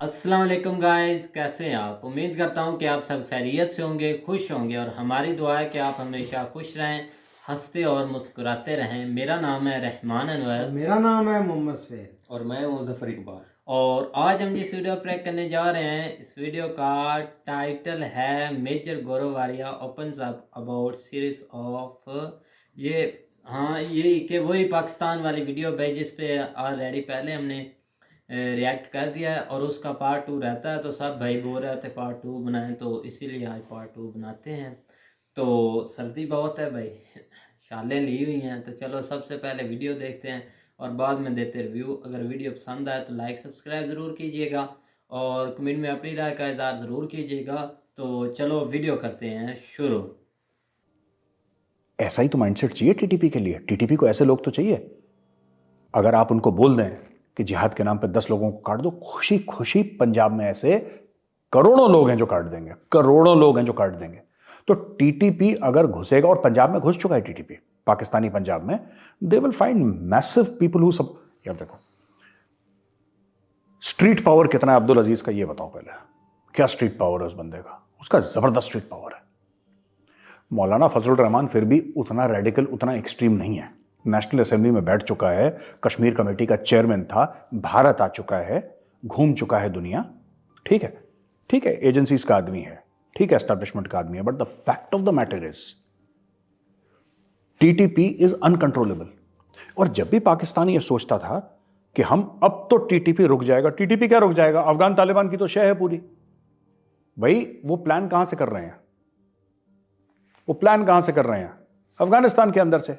अस्सलाम वालेकुम गाइस, कैसे हैं आप। उम्मीद करता हूं कि आप सब खैरियत से होंगे, खुश होंगे और हमारी दुआ है कि आप हमेशा खुश रहें, हंसते और मुस्कुराते रहें। मेरा नाम है रहमान अनवर मेरा नाम है मोहम्मद सफेद और मैं मुजफ्फर इकबाल। और आज हम जिस वीडियो प्ले करने जा रहे हैं, इस वीडियो का टाइटल है major Gaurav Arya opens up about series of ये हाँ ये कि वही पाकिस्तान वाली वीडियो भाई जिस पे ऑलरेडी पहले हमने रिएक्ट कर दिया है और उसका पार्ट 2 रहता है। तो सब भाई बोल रहे थे पार्ट 2 बनाएं, तो इसीलिए आज पार्ट 2 बनाते हैं। तो सर्दी बहुत है भाई, शालें ली हुई हैं, तो चलो सबसे पहले वीडियो देखते हैं और बाद में देते रिव्यू। अगर वीडियो पसंद आए तो लाइक सब्सक्राइब ज़रूर कीजिएगा और कमेंट में अपनी राय का इज़हार ज़रूर कीजिएगा। तो चलो वीडियो करते हैं शुरू। ऐसा ही तो माइंडसेट चाहिए टीटीपी के लिए। टीटीपी को ऐसे लोग तो चाहिए। अगर आप उनको बोल दें कि जिहाद के नाम पे 10 लोगों को काट दो, खुशी खुशी पंजाब में ऐसे करोड़ों लोग हैं जो काट देंगे, करोड़ों लोग हैं जो काट देंगे। तो टीटीपी अगर घुसेगा, और पंजाब में घुस चुका है टीटीपी, पाकिस्तानी पंजाब में, they will find massive people who सब। यार देखो स्ट्रीट पावर कितना है अब्दुल अजीज का, ये बताओ पहले। क्या स्ट्रीट पावर है उस बंदे का? उसका जबरदस्त स्ट्रीट पावर है। मौलाना फजलुर रहमान फिर भी उतना रेडिकल, उतना एक्सट्रीम नहीं है। नेशनल असेंबली में बैठ चुका है, कश्मीर कमेटी का चेयरमैन था, भारत आ चुका है, घूम चुका है दुनिया। ठीक है, ठीक है, एजेंसीज का आदमी है, ठीक है, एस्टैब्लिशमेंट का आदमी है, but the fact of the matter is TTP is uncontrollable. और जब भी पाकिस्तान ये सोचता था कि हम अब तो टीटीपी रुक जाएगा, टीटीपी क्या रुक जाएगा, अफगान तालिबान की तो शह है पूरी। भाई वो प्लान कहां से कर रहे हैं? वो प्लान कहां से कर रहे हैं? अफगानिस्तान के अंदर से।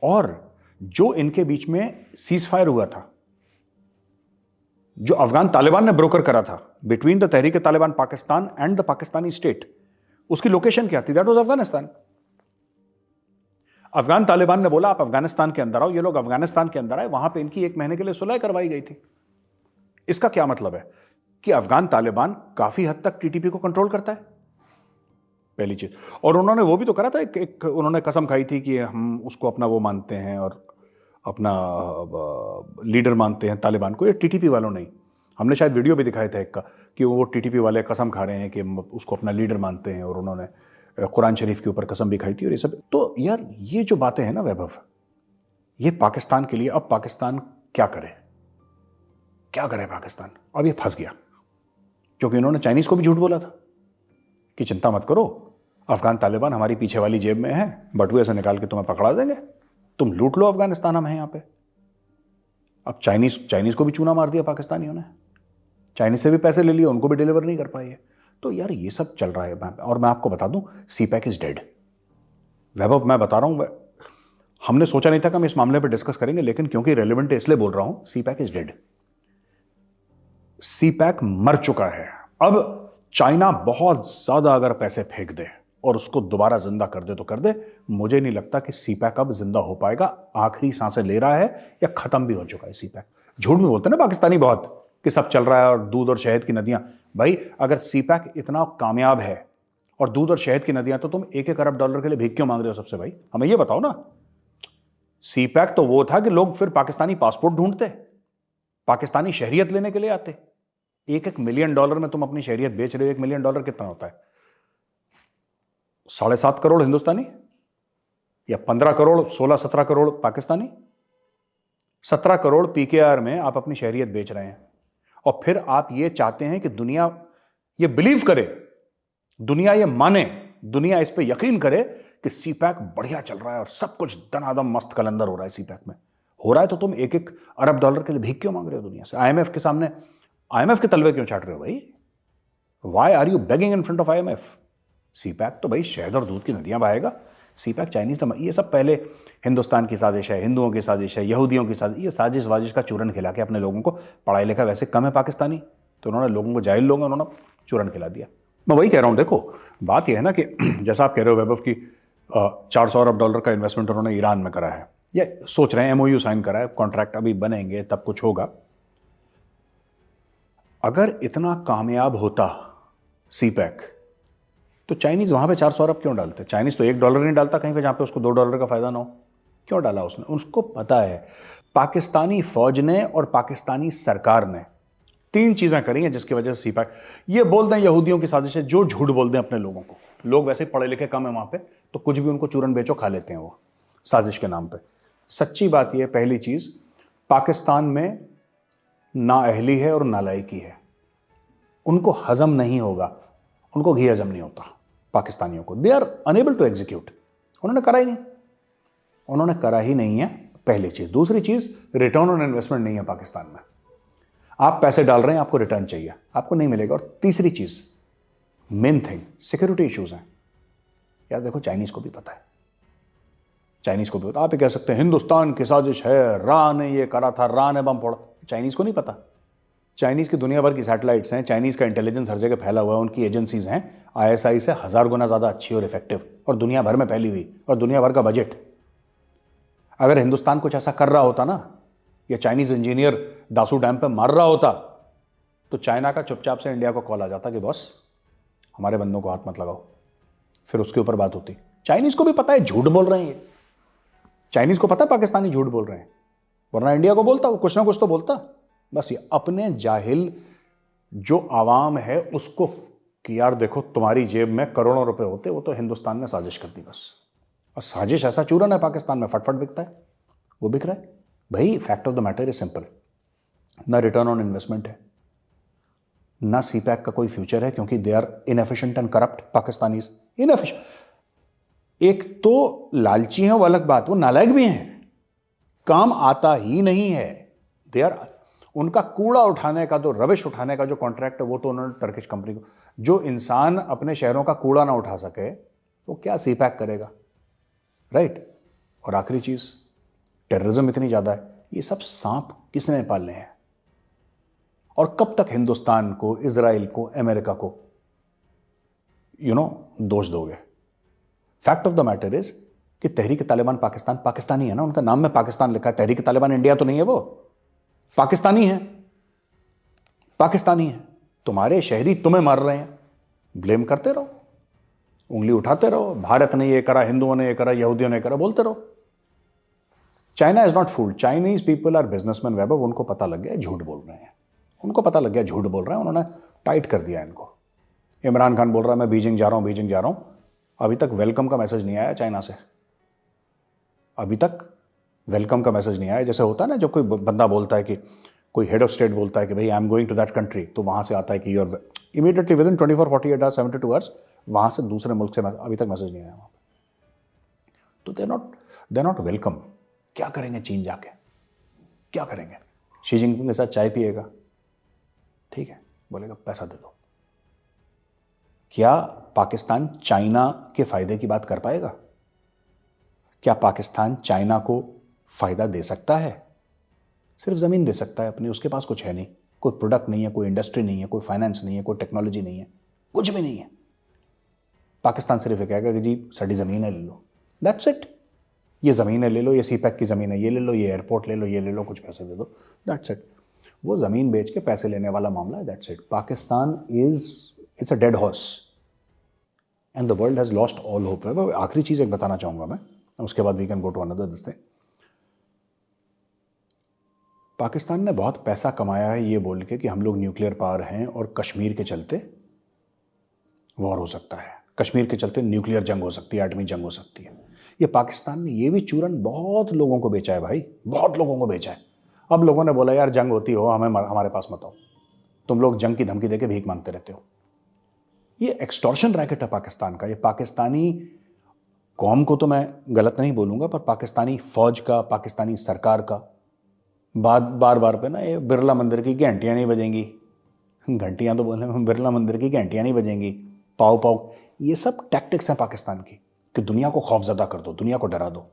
और जो इनके बीच में सीज फायर हुआ था, जो अफगान तालिबान ने ब्रोकर करा था between the Tehreek Taliban Pakistan and the Pakistani state, उसकी लोकेशन क्या थी? That was Afghanistan. अफगान तालिबान ने बोला आप अफगानिस्तान के अंदर आओ, ये लोग अफगानिस्तान के अंदर आए, वहां पे इनकी 1 महीने के लिए सुलह करवाई गई थी। इसका क्या मतलब है? कि अफगान तालिबान काफी हद तक टीटीपी को कंट्रोल करता है, पहली चीज। और उन्होंने वो भी तो करा था, एक उन्होंने कसम खाई थी कि हम उसको अपना वो मानते हैं और अपना लीडर मानते हैं तालिबान को। ये टीटीपी वालों नहीं, हमने शायद वीडियो भी दिखाया था एक का, कि वो टीटीपी वाले कसम खा रहे हैं कि उसको अपना लीडर मानते हैं, और उन्होंने कुरान शरीफ के ऊपर कसम भी खाई थी और ये सब। तो यार ये जो बातें हैं ना वैभव, ये पाकिस्तान के लिए, अब पाकिस्तान क्या करे, क्या करे पाकिस्तान? अब ये फंस गया, क्योंकि इन्होंने चाइनीज को भी झूठ बोला था कि चिंता मत करो, अफगान तालिबान हमारी पीछे वाली जेब में है, बटुए से निकाल के तुम्हें पकड़ा देंगे, तुम लूट लो अफगानिस्तान, हम हैं यहां पे। अब चाइनीज को भी चूना मार दिया पाकिस्तानियों ने, चाइनीज से भी पैसे ले लिए, उनको भी डिलीवर नहीं कर पाए। तो यार ये सब चल रहा है। और मैं आपको बता दूं, सीपैक इज डेड। वैभव मैं बता रहा हूं, हमने सोचा नहीं था कि हम इस मामले पर डिस्कस करेंगे, लेकिन क्योंकि रेलिवेंट है इसलिए बोल रहा हूं, सीपैक इज डेड। सीपैक मर चुका है। अब चाइना बहुत ज्यादा अगर पैसे फेंक दे और उसको दोबारा जिंदा कर दे तो कर दे, मुझे नहीं लगता कि सीपैक अब जिंदा हो पाएगा। आखिरी सांसें ले रहा है या खत्म भी हो चुका है सीपैक। झूठ में बोलते हैं ना पाकिस्तानी बहुत कि सब चल रहा है और दूध और शहद की नदियां। भाई अगर सीपैक इतना कामयाब है और दूध और शहद की नदियां, तो तुम $1-1 अरब के लिए भीख क्यों मांग रहे हो सबसे? भाई हमें यह बताओ ना। सीपैक तो वो था कि लोग फिर पाकिस्तानी पासपोर्ट ढूंढते, पाकिस्तानी शहरियत लेने के लिए आते। $1-1 मिलियन में तुम अपनी शहरियत बेच रहे हो। $1 मिलियन कितना होता है? 7.5 करोड़ हिंदुस्तानी, या 15 करोड़, 16-17 करोड़ पाकिस्तानी। 17 करोड़ पीकेआर में आप अपनी शहरियत बेच रहे हैं, और फिर आप ये चाहते हैं कि दुनिया ये बिलीव करे, दुनिया ये माने, दुनिया इस पे यकीन करे कि सीपैक बढ़िया चल रहा है और सब कुछ दनादम मस्त कलंदर हो रहा है। सीपैक में हो रहा है तो तुम $1-1 अरब के लिए भीख क्यों मांग रहे हो दुनिया से? आईएमएफ के सामने आईएमएफ के तलवे क्यों चाट रहे हो भाई? Why are you begging in front of IMF? CPEC तो भाई शहद और दूध की नदियां बहाएगा। सीपैक चाइनीज का, ये सब पहले हिंदुस्तान की साजिश है, हिंदुओं की साजिश है, यहूदियों की साजिश। ये साजिश वाजिश का चूरन खिला के अपने लोगों को, पढ़ाई लिखा वैसे कम है पाकिस्तानी, तो उन्होंने लोगों को, जाहिल लोग, उन्होंने चूरन खिला दिया। मैं वही कह रहा हूँ, देखो बात यह है ना कि जैसा आप कह रहे हो वैभव की $400 अरब का इन्वेस्टमेंट उन्होंने ईरान में करा है, या सोच रहे हैं, एमओयू साइन करा है, कॉन्ट्रैक्ट अभी बनेंगे तब कुछ होगा। अगर इतना कामयाब होता सीपैक, तो चाइनीज वहां पे 400 अरब क्यों डालते? चाइनीज तो $1 नहीं डालता कहीं पे जहां पे उसको $2 का फायदा ना हो। क्यों डाला उसने? उसको पता है पाकिस्तानी फौज ने और पाकिस्तानी सरकार ने 3 चीजें करी हैं जिसकी वजह से सीपैक ये बोलते हैं यहूदियों की साजिश है। जो झूठ बोलते हैं अपने लोगों को, लोग वैसे ही पढ़े लिखे कम है वहां पे, तो कुछ भी उनको चूरन बेचो खा लेते हैं वो साजिश के नाम पे। सच्ची बात यह, पहली चीज, पाकिस्तान में नाअहली है और नालायकी है। उनको हजम नहीं होगा, उनको घी हजम नहीं होता पाकिस्तानियों को। They are unable to execute. उन्होंने करा ही नहीं, उन्होंने करा ही नहीं है, पहली चीज। दूसरी चीज, रिटर्न ऑन इन्वेस्टमेंट नहीं है पाकिस्तान में। आप पैसे डाल रहे हैं, आपको रिटर्न चाहिए, आपको नहीं मिलेगा। और तीसरी चीज, मेन थिंग, सिक्योरिटी इश्यूज हैं। यार देखो, चाइनीज को भी पता है, चाइनीज को भी पता। आप ये कह सकते हैं हिंदुस्तान की साजिश है, रा ने ये करा था, रा ने बम फोड़ा, चाइनीज को नहीं पता। चाइनीज की दुनिया भर की सैटेलाइट्स हैं, चाइनीज का इंटेलिजेंस हर जगह फैला हुआ है, उनकी एजेंसीज हैं आईएसआई से 1000 गुना ज्यादा अच्छी और इफेक्टिव, और दुनिया भर में फैली हुई, और दुनिया भर का बजट। अगर हिंदुस्तान कुछ ऐसा कर रहा होता ना, या चाइनीज इंजीनियर दासू डैम पे मार रहा होता, तो चाइना का चुपचाप से इंडिया को कॉल आ जाता कि बॉस हमारे बंदों को हाथ मत लगाओ, फिर उसके ऊपर बात होती। चाइनीज को भी पता है झूठ बोल रहे हैं ये, चाइनीज को पता है पाकिस्तानी झूठ बोल रहे हैं, वरना इंडिया को बोलता, वो कुछ ना कुछ तो बोलता। बस ये अपने जाहिल जो आवाम है उसको कि यार देखो तुम्हारी जेब में करोड़ों रुपए होते, वो तो हिंदुस्तान ने साजिश कर दी बस। और साजिश ऐसा चूरन है पाकिस्तान में, फटफट बिकता है, वो बिक रहा है भाई। Fact of the matter is simple, ना रिटर्न ऑन इन्वेस्टमेंट है, ना सीपैक का कोई फ्यूचर है, क्योंकि they are inefficient and corrupt. Pakistanis inefficient, एक तो लालची है, वो अलग बात, वो नालायक भी हैं, काम आता ही नहीं है। दे आर, उनका कूड़ा उठाने का, जो रबिश उठाने का जो कॉन्ट्रैक्ट है, वो तो उन्होंने टर्किश कंपनी को। जो इंसान अपने शहरों का कूड़ा ना उठा सके वो क्या सीपैक करेगा, राइट? और आखिरी चीज, टेररिज्म इतनी ज्यादा है, ये सब सांप किसने पालने हैं? और कब तक हिंदुस्तान को, इजराइल को, अमेरिका को दोष दोगे? Fact of the matter is कि तहरीक तालिबान पाकिस्तान पाकिस्तानी है ना, उनका नाम में पाकिस्तान लिखा है। तहरीक तालिबान इंडिया तो नहीं है, वो पाकिस्तानी है, पाकिस्तानी है। तुम्हारे शहरी तुम्हें मार रहे हैं, ब्लेम करते रहो, उंगली उठाते रहो, भारत ने ये करा, हिंदुओं ने ये करा, यहूदियों ने करा, बोलते रहो। China is not fooled, Chinese people are businessman Vaibhav, उनको पता लग गया झूठ बोल रहे हैं, उनको पता लग गया झूठ बोल रहे हैं, उन्होंने टाइट कर दिया इनको। इमरान खान बोल रहा है मैं बीजिंग जा रहा हूं, बीजिंग जा रहा हूं, अभी तक वेलकम का मैसेज नहीं आया चाइना से, अभी तक वेलकम का मैसेज नहीं आया। जैसे होता है ना, जब कोई बंदा बोलता है कि, कोई हेड ऑफ स्टेट बोलता है कि भाई I am going to that country, तो वहां से आता है कि you're immediately within 24-48 hours, 72 hours वहां से दूसरे मुल्क से अभी तक मैसेज नहीं आया वहां पे। तो दे नॉट वेलकम। क्या करेंगे चीन जाके, क्या करेंगे? शी जिनपिंग के साथ चाय पिएगा, ठीक है, बोलेगा पैसा दे दो। क्या पाकिस्तान चाइना के फायदे की बात कर पाएगा? क्या पाकिस्तान चाइना को फायदा दे सकता है? सिर्फ जमीन दे सकता है अपनी, उसके पास कुछ है नहीं, कोई प्रोडक्ट नहीं है, कोई इंडस्ट्री नहीं है, कोई फाइनेंस नहीं है, कोई टेक्नोलॉजी नहीं है, कुछ भी नहीं है। पाकिस्तान सिर्फ ये कहेगा कि जी साड़ी जमीन है, ले लो, दैट्स इट। ये जमीन है ले लो, ये सीपैक की जमीन है ये ले लो, ये एयरपोर्ट ले लो, ये ले लो, कुछ पैसे दे दो, दैट्स इट। वो जमीन बेच के पैसे लेने वाला मामला है, that's it. Pakistan it's a dead horse and the world has lost all hope. आखिरी चीज एक बताना चाहूंगा मैं, उसके बाद we can go to another this thing. Pakistan ने बहुत पैसा कमाया है ये बोल के कि हम लोग न्यूक्लियर पावर हैं और कश्मीर के चलते वॉर हो सकता है, कश्मीर के चलते न्यूक्लियर जंग हो सकती है, एटमी जंग हो सकती है। ये पाकिस्तान ने ये भी चूरन बहुत लोगों को बेचा है भाई, बहुत लोगों को बेचा है। अब लोगों ने बोला यार जंग होती हो, हमारे पास मत आओ, तुम लोग जंग की धमकी देके भीख मांगते रहते हो। ये एक्सटॉर्शन रैकेट है पाकिस्तान का। ये पाकिस्तानी कौम को तो मैं गलत नहीं बोलूंगा, पर पाकिस्तानी फौज का, पाकिस्तानी सरकार का बार बार पे ना, ये बिरला मंदिर की घंटियां नहीं बजेंगी, घंटियां तो बोले, बिरला मंदिर की घंटियां नहीं बजेंगी, पाव पाव, ये सब टैक्टिक्स हैं पाकिस्तान की कि दुनिया को खौफजदा कर दो, दुनिया को डरा दो,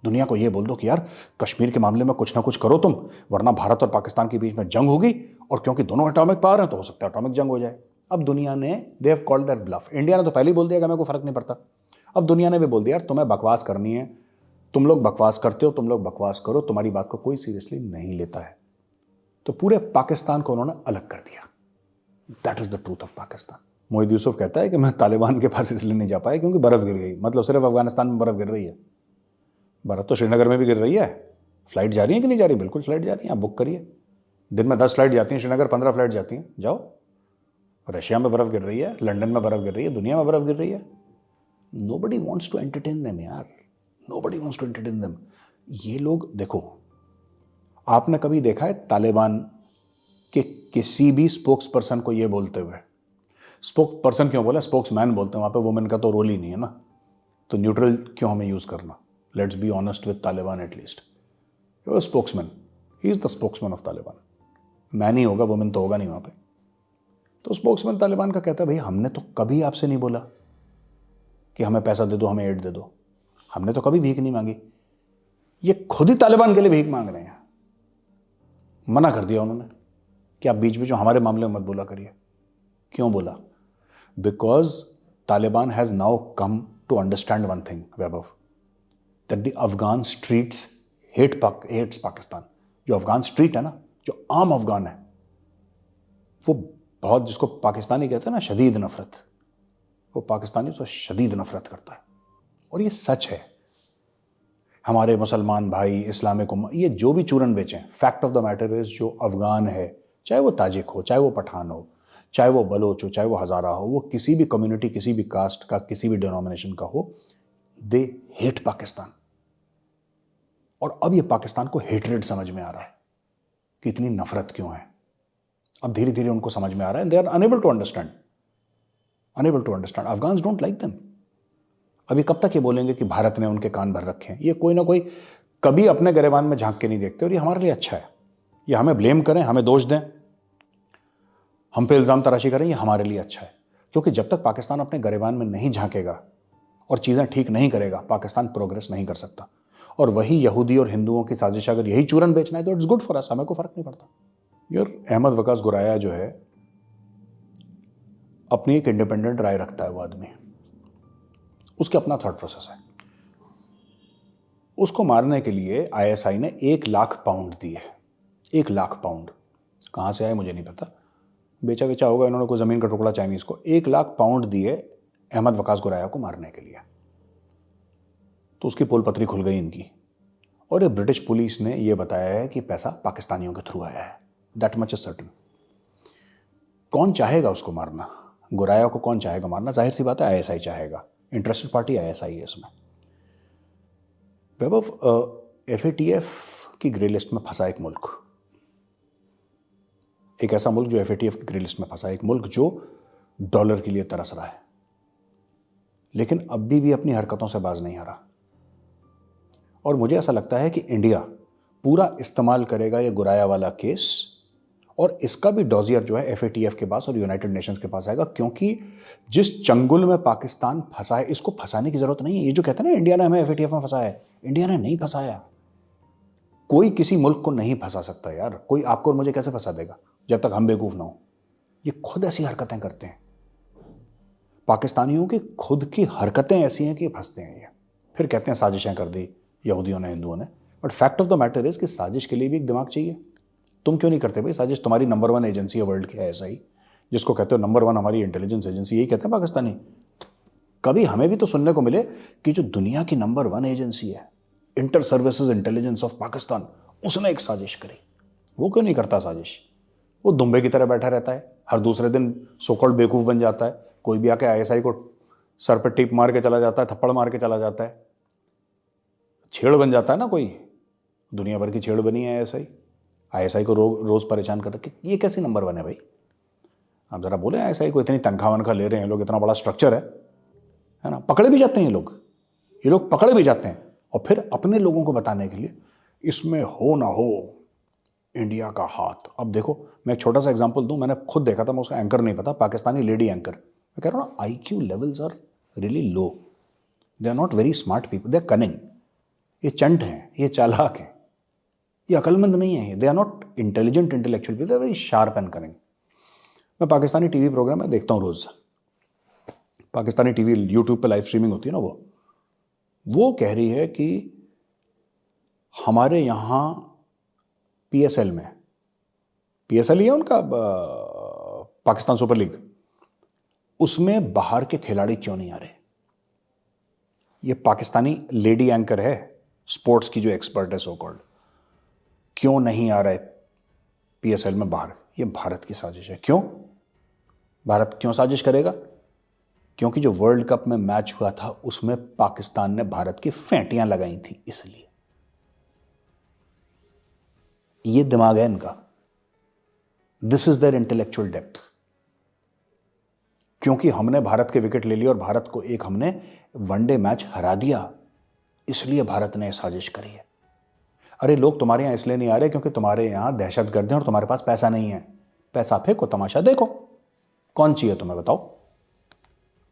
दुनिया को ये बोल दो कि यार कश्मीर के मामले में कुछ ना कुछ करो तुम, वरना भारत और पाकिस्तान के बीच में जंग होगी, और क्योंकि दोनों एटॉमिक पावर हैं तो हो सकता है एटॉमिक जंग हो जाए। अब दुनिया ने, they have called that bluff. India ने तो पहले ही बोल दिया कि हमें कोई फर्क नहीं पड़ता। अब दुनिया ने भी बोल दिया यार तुम्हें बकवास करनी है, तुम लोग बकवास करते हो, तुम लोग बकवास करो, तुम्हारी बात को कोई सीरियसली नहीं लेता है। तो पूरे पाकिस्तान को उन्होंने अलग कर दिया। That is the truth of Pakistan. Mohit Yusuf कहता है कि मैं तालिबान के पास इसलिए नहीं जा पाया क्योंकि बर्फ़ गिर गई। मतलब सिर्फ अफगानिस्तान में बर्फ़ गिर रही है? बर्फ़ तो श्रीनगर में भी गिर रही है। फ्लाइट जा रही है कि नहीं जा रही? बिल्कुल फ्लाइट जा रही है, आप बुक करिए। दिन में 10 फ्लाइट जाती हैं श्रीनगर, 15 फ्लाइट जाती हैं, जाओ। रशिया में बर्फ़ गिर रही है, लंदन में बर्फ़ गिर रही है, दुनिया में बर्फ़ गिर रही है। Nobody wants to entertain them यार, nobody wants to entertain them. ये लोग देखो, आपने कभी देखा है तालिबान के किसी भी स्पोक्स पर्सन को ये बोलते हुए? स्पोक्स पर्सन क्यों बोला, स्पोक्स मैन बोलते हैं, वहाँ पे वुमेन का तो रोल ही नहीं है ना, तो न्यूट्रल क्यों हमें यूज़ करना? Let's be honest with Taliban at least. Spokesman, he is the spokesman of Taliban. Man ही होगा, वुमेन तो होगा नहीं वहाँ पे। तो स्पोक्समैन तालिबान का कहता है भाई हमने तो कभी आपसे नहीं बोला कि हमें पैसा दे दो, हमें एड दे दो, हमने तो कभी भीख नहीं मांगी। ये खुद ही तालिबान के लिए भीख मांग रहे हैं। मना कर दिया उन्होंने कि आप बीच बीच में हमारे मामले में मत बोला करिए। क्यों बोला? Because Taliban has now come to understand one thing, Vaibhav, that the Afghan streets hates Pakistan. जो अफगान स्ट्रीट है ना, जो आम अफगान है, वो बहुत, जिसको पाकिस्तानी कहते हैं ना शदीद नफरत, वो पाकिस्तानी तो शदीद नफरत करता है। और ये सच है। हमारे मुसलमान भाई, इस्लामिक उम्मा, ये जो भी चूरन बेचें, fact of the matter is जो अफगान है, चाहे वो ताजिक हो, चाहे वो पठान हो, चाहे वो बलोच हो, चाहे वो हज़ारा हो, वो किसी भी कम्युनिटी, किसी भी कास्ट का, किसी भी डिनोमिनेशन का हो, दे हेट पाकिस्तान। और अब ये पाकिस्तान को हेटरेड समझ में आ रहा है कि इतनी नफरत क्यों है। अब धीरे धीरे उनको समझ में आ रहा है, they are unable to understand, Afghans don't like them. अभी कब तक ये बोलेंगे कि भारत ने उनके कान भर रखे हैं? ये कोई ना कोई कभी अपने गिरेबान में झांक के नहीं देखते, और ये हमारे लिए अच्छा है। ये हमें ब्लेम करें, हमें दोष दें, हम पे इल्ज़ाम तराशी करें, ये हमारे लिए अच्छा है। क्योंकि जब तक पाकिस्तान अपने गिरेबान में नहीं झांकेगा और चीज़ें ठीक नहीं करेगा, पाकिस्तान प्रोग्रेस नहीं कर सकता। और वही यहूदी और हिंदुओं की साजिश, अगर यही चूरन बेचना है तो इट्स गुड फॉर अस, हमें को फर्क नहीं पड़ता। यार अहमद वकास गुराया जो है, अपनी एक इंडिपेंडेंट राय रखता है वो आदमी, उसके अपना थॉट प्रोसेस है। उसको मारने के लिए आईएसआई ने 1 लाख पाउंड दिए। 1 लाख पाउंड कहाँ से आए मुझे नहीं पता, बेचा बेचा होगा इन्होंने कोई ज़मीन का टुकड़ा चाइनीज़ को। 1 लाख पाउंड दिए अहमद वकास गुराया को मारने के लिए। तो उसकी पोल पत्री खुल गई इनकी। और ये ब्रिटिश पुलिस ने यह बताया है कि पैसा पाकिस्तानियों के थ्रू आया है, दैट मच इज सर्टन। कौन चाहेगा उसको मारना? गुराया को कौन चाहेगा मारना? जाहिर सी बात है आईएसआई चाहेगा, इंटरेस्टेड पार्टी आईएसआई है इसमें। वैभव, एफएटीएफ की ग्रे लिस्ट में फंसा एक मुल्क, एक ऐसा मुल्क जो एफएटीएफ की ग्रे लिस्ट में फंसा, एक मुल्क जो डॉलर के लिए तरस रहा है, लेकिन अभी भी अपनी हरकतों से बाज नहीं आ रहा। और मुझे ऐसा लगता है कि इंडिया पूरा इस्तेमाल करेगा ये गुराया वाला केस, और इसका भी डॉजियर जो है एफएटीएफ के पास और यूनाइटेड नेशंस के पास आएगा। क्योंकि जिस चंगुल में पाकिस्तान फंसा है, इसको फंसाने की जरूरत नहीं है। ये जो कहते हैं ना इंडिया ने हमें एफएटीएफ में फंसाया है, इंडिया ने नहीं फंसाया। कोई किसी मुल्क को नहीं फंसा सकता यार। कोई आपको और मुझे कैसे फंसा देगा जब तक हम बेवकूफ ना हो? ये खुद ऐसी हरकतें करते हैं। पाकिस्तानियों की खुद की हरकतें ऐसी हैं कि फंसते हैं ये। फिर कहते हैं साजिशें कर दी यहूदियों ने, हिंदुओं ने। But fact of the matter is कि साजिश के लिए भी एक दिमाग चाहिए। तुम क्यों नहीं करते भाई साजिश? तुम्हारी नंबर 1 एजेंसी है वर्ल्ड की आईएसआई, जिसको कहते हो नंबर 1 हमारी इंटेलिजेंस एजेंसी, यही कहते हैं पाकिस्तानी। कभी हमें भी तो सुनने को मिले कि जो दुनिया की नंबर 1 एजेंसी है, inter services intelligence of Pakistan, उसने एक साजिश करी। वो क्यों नहीं करता साजिश? वो दुम्बे की तरह बैठा रहता है, हर दूसरे दिन सोकॉल्ड बेवकूफ़ बन जाता है। कोई भी आके आईएसआई को सर पर टीप मार के चला जाता है, थप्पड़ मार के चला जाता है, छेड़ बन जाता है ना। कोई दुनिया भर की छेड़ बनी है आईएसआई, आईएसआई को रोज़ परेशान कर रखे। ये कैसी नंबर 1 है भाई? आप ज़रा बोले आईएसआई को, इतनी तनख्वाह वनख्वाह ले रहे हैं लोग, इतना बड़ा स्ट्रक्चर है ना। पकड़े भी जाते हैं ये लोग पकड़े भी जाते हैं, और फिर अपने लोगों को बताने के लिए इसमें हो ना हो इंडिया का हाथ। अब देखो, मैं एक छोटा सा एग्जांपल दूं, मैंने खुद देखा था, मैं उसका एंकर नहीं पता, पाकिस्तानी लेडी एंकर। मैं कह रहा हूँ ना, IQ levels are really low, they are not very smart people, they are cunning. ये चंट हैं, ये चालाक हैं, ये अकलमंद नहीं है, they are not intelligent intellectual people, they are very sharp and cunning. मैं पाकिस्तानी टीवी प्रोग्राम में देखता हूँ रोज़, पाकिस्तानी टीवी यूट्यूब पे लाइव स्ट्रीमिंग होती है ना, वो कह रही है कि हमारे यहाँ पीएसएल में, पीएसएल ही है उनका, पाकिस्तान सुपर लीग, उसमें बाहर के खिलाड़ी क्यों नहीं आ रहे? ये पाकिस्तानी लेडी एंकर है, स्पोर्ट्स की जो एक्सपर्ट है सो कॉल्ड, क्यों नहीं आ रहे पीएसएल में बाहर? ये भारत की साजिश है। क्यों? भारत क्यों साजिश करेगा? क्योंकि जो वर्ल्ड कप में मैच हुआ था उसमें पाकिस्तान ने भारत की फेंटियां लगाई थी, इसलिए। ये दिमाग है इनका। This is there intellectual depth. क्योंकि हमने भारत के विकेट ले लिए और भारत को एक हमने वनडे मैच हरा दिया, इसलिए भारत ने साजिश करी है। अरे लोग तुम्हारे यहां इसलिए नहीं आ रहे क्योंकि तुम्हारे यहां दहशतगर्द हैं और तुम्हारे पास पैसा नहीं है। पैसा फेंको, तमाशा देखो। कौन चाहिए तुम्हें, बताओ